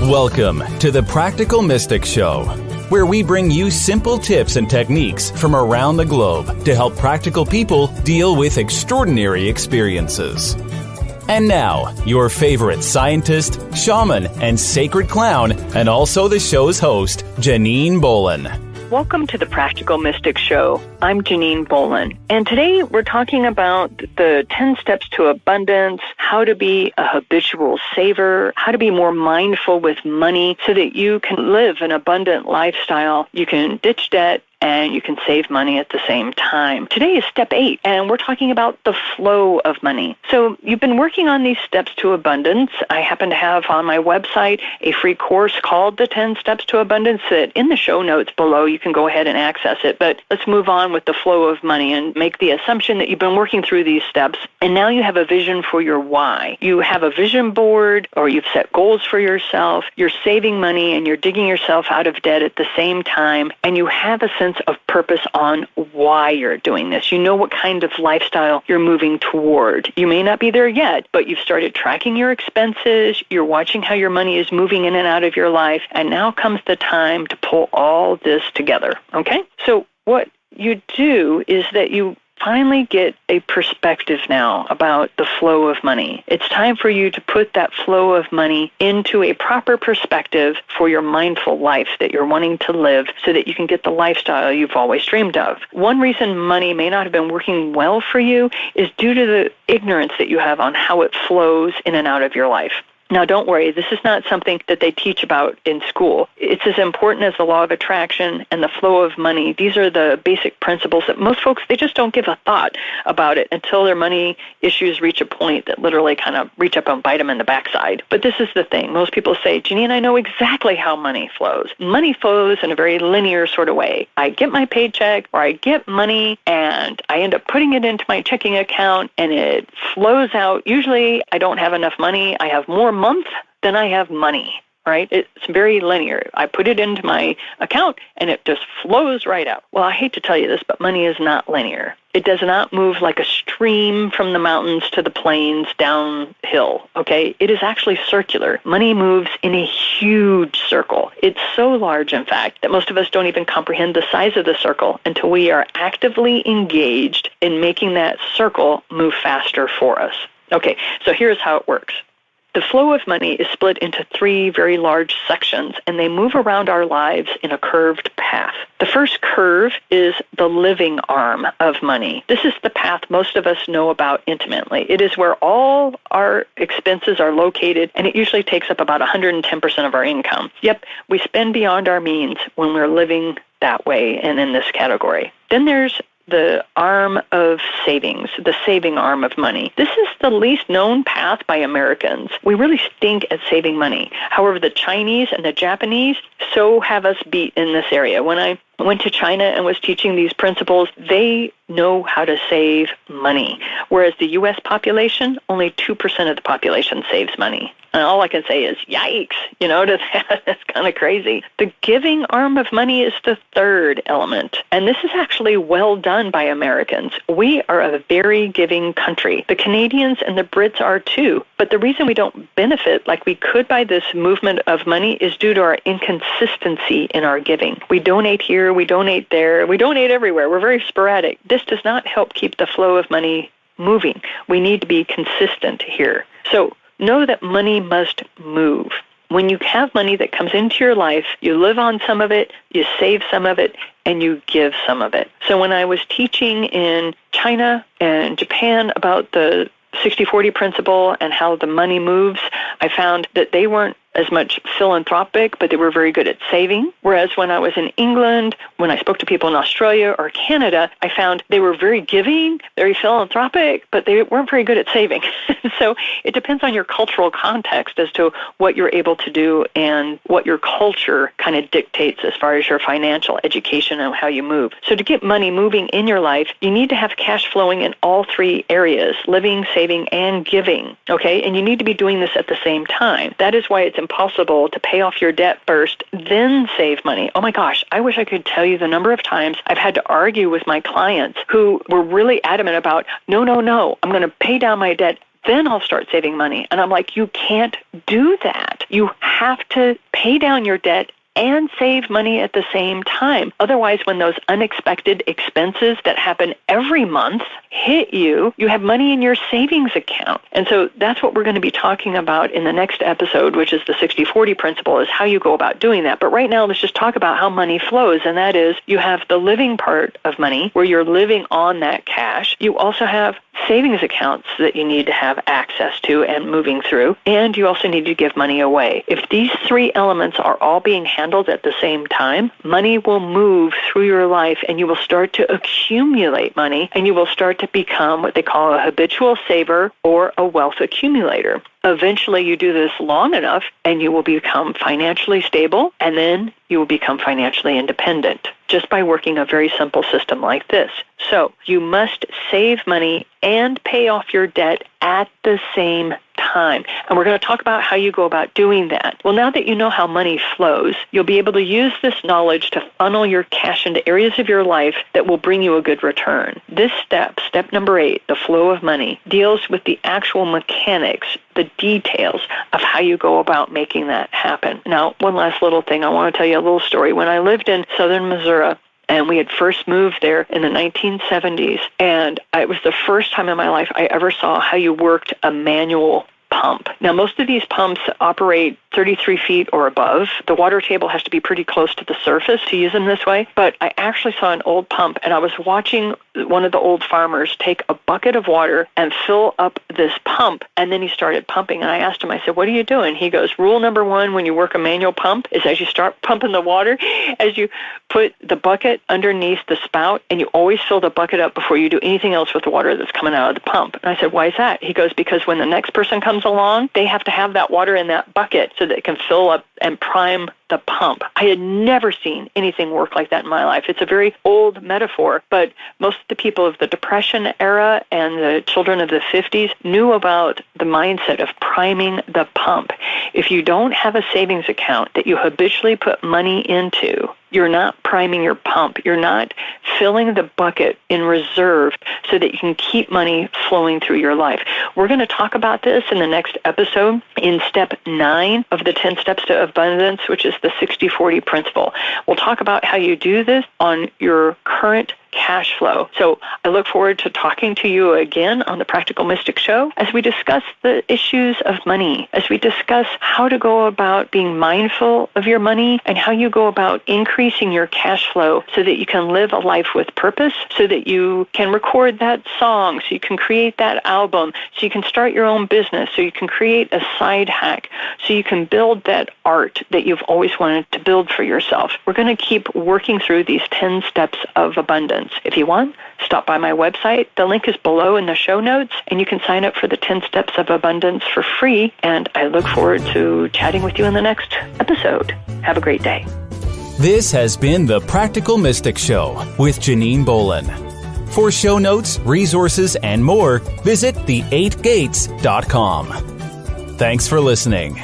Welcome to the Practical Mystic Show, where we bring you simple tips and techniques from around the globe to help practical people deal with extraordinary experiences. And now, your favorite scientist, shaman, and sacred clown, and also the show's host, Janine Bolon. Welcome to the Practical Mystic Show. I'm Janine Bolon, and today we're talking about the 10 steps to abundance, how to be a habitual saver, how to be more mindful with money so that you can live an abundant lifestyle, you can ditch debt, and you can save money at the same time. Today is step 8, and we're talking about the flow of money. So you've been working on these steps to abundance. I happen to have on my website a free course called the 10 Steps to Abundance that in the show notes below you can go ahead and access it. But let's move on with the flow of money and make the assumption that you've been working through these steps, and now you have a vision for your why. You have a vision board, or you've set goals for yourself, you're saving money, and you're digging yourself out of debt at the same time, and you have a sense of purpose on why you're doing this. You know what kind of lifestyle you're moving toward. You may not be there yet, but you've started tracking your expenses, you're watching how your money is moving in and out of your life, and now comes the time to pull all this together, okay? So what you do is that you finally get a perspective now about the flow of money. It's time for you to put that flow of money into a proper perspective for your mindful life that you're wanting to live so that you can get the lifestyle you've always dreamed of. One reason money may not have been working well for you is due to the ignorance that you have on how it flows in and out of your life. Now, don't worry, this is not something that they teach about in school. It's as important as the law of attraction and the flow of money. These are the basic principles that most folks, they just don't give a thought about it until their money issues reach a point that literally kind of reach up and bite them in the backside. But this is the thing. Most people say, Janine, I know exactly how money flows. Money flows in a very linear sort of way. I get my paycheck or I get money and I end up putting it into my checking account and it flows out. Usually I don't have enough money. I have more month than I have money, right? It's very linear. I put it into my account and it just flows right out. Well, I hate to tell you this, but money is not linear. It does not move like a stream from the mountains to the plains downhill, okay? It is actually circular. Money moves in a huge circle. It's so large, in fact, that most of us don't even comprehend the size of the circle until we are actively engaged in making that circle move faster for us. Okay, so here's how it works. The flow of money is split into 3 very large sections, and they move around our lives in a curved path. The first curve is the living arm of money. This is the path most of us know about intimately. It is where all our expenses are located, and it usually takes up about 110% of our income. Yep, we spend beyond our means when we're living that way and in this category. Then there's the arm of savings, the saving arm of money. This is the least known path by Americans. We really stink at saving money. However, the Chinese and the Japanese so have us beat in this area. When I went to China and was teaching these principles, they know how to save money, whereas the U.S. population, only 2% of the population saves money. And all I can say is, yikes, to that. That's kind of crazy. The giving arm of money is the third element. And this is actually well done by Americans. We are a very giving country. The Canadians and the Brits are too. But the reason we don't benefit like we could by this movement of money is due to our inconsistency in our giving. We donate here, we donate there, we donate everywhere. We're very sporadic. This does not help keep the flow of money moving. We need to be consistent here. So know that money must move. When you have money that comes into your life, you live on some of it, you save some of it, and you give some of it. So when I was teaching in China and Japan about the 60-40 principle and how the money moves, I found that they weren't as much philanthropic, but they were very good at saving. Whereas when I was in England, when I spoke to people in Australia or Canada, I found they were very giving, very philanthropic, but they weren't very good at saving. So it depends on your cultural context as to what you're able to do and what your culture kind of dictates as far as your financial education and how you move. So to get money moving in your life, you need to have cash flowing in all 3 areas, living, saving, and giving, okay? And you need to be doing this at the same time. That is why it's impossible to pay off your debt first, then save money. Oh my gosh, I wish I could tell you the number of times I've had to argue with my clients who were really adamant about, no, I'm going to pay down my debt, then I'll start saving money. And I'm like, you can't do that. You have to pay down your debt and save money at the same time. Otherwise, when those unexpected expenses that happen every month hit you, you have money in your savings account. And so that's what we're going to be talking about in the next episode, which is the 60-40 principle, is how you go about doing that. But right now, let's just talk about how money flows. And that is, you have the living part of money where you're living on that cash. You also have savings accounts that you need to have access to and moving through. And you also need to give money away. If these three elements are all being handled at the same time, money will move through your life and you will start to accumulate money and you will start to become what they call a habitual saver or a wealth accumulator. Eventually, you do this long enough and you will become financially stable, and then you will become financially independent just by working a very simple system like this. So you must save money and pay off your debt at the same time. And we're going to talk about how you go about doing that. Well, now that you know how money flows, you'll be able to use this knowledge to funnel your cash into areas of your life that will bring you a good return. This step number 8, the flow of money, deals with the actual mechanics, the details of how you go about making that happen. Now, one last little thing. I want to tell you a little story. When I lived in southern Missouri, and we had first moved there in the 1970s, and it was the first time in my life I ever saw how you worked a manual pump. Now, most of these pumps operate 33 feet or above. The water table has to be pretty close to the surface to use them this way. But I actually saw an old pump, and I was watching one of the old farmers take a bucket of water and fill up this pump, and then he started pumping. And I asked him, I said, what are you doing? He goes, rule number 1 when you work a manual pump is as you start pumping the water, as you put the bucket underneath the spout, and you always fill the bucket up before you do anything else with the water that's coming out of the pump. And I said, why is that? He goes, because when the next person comes along, they have to have that water in that bucket so that it can fill up and prime the pump. I had never seen anything work like that in my life. It's a very old metaphor, but most of the people of the Depression era and the children of the 50s knew about the mindset of priming the pump. If you don't have a savings account that you habitually put money into, you're not priming your pump. You're not filling the bucket in reserve so that you can keep money flowing through your life. We're going to talk about this in the next episode in step 9 of the 10 steps to abundance, which is the 60-40 principle. We'll talk about how you do this on your current cash flow. So I look forward to talking to you again on the Practical Mystic Show as we discuss the issues of money, as we discuss how to go about being mindful of your money and how you go about increasing your cash flow so that you can live a life with purpose, so that you can record that song, so you can create that album, so you can start your own business, so you can create a side hack, so you can build that art that you've always wanted to build for yourself. We're going to keep working through these 10 steps of abundance. If you want, stop by my website. The link is below in the show notes, and you can sign up for the 10 Steps of Abundance for free. And I look forward to chatting with you in the next episode. Have a great day. This has been the Practical Mystic Show with Janine Bolon. For show notes, resources, and more, visit the8gates.com. Thanks for listening.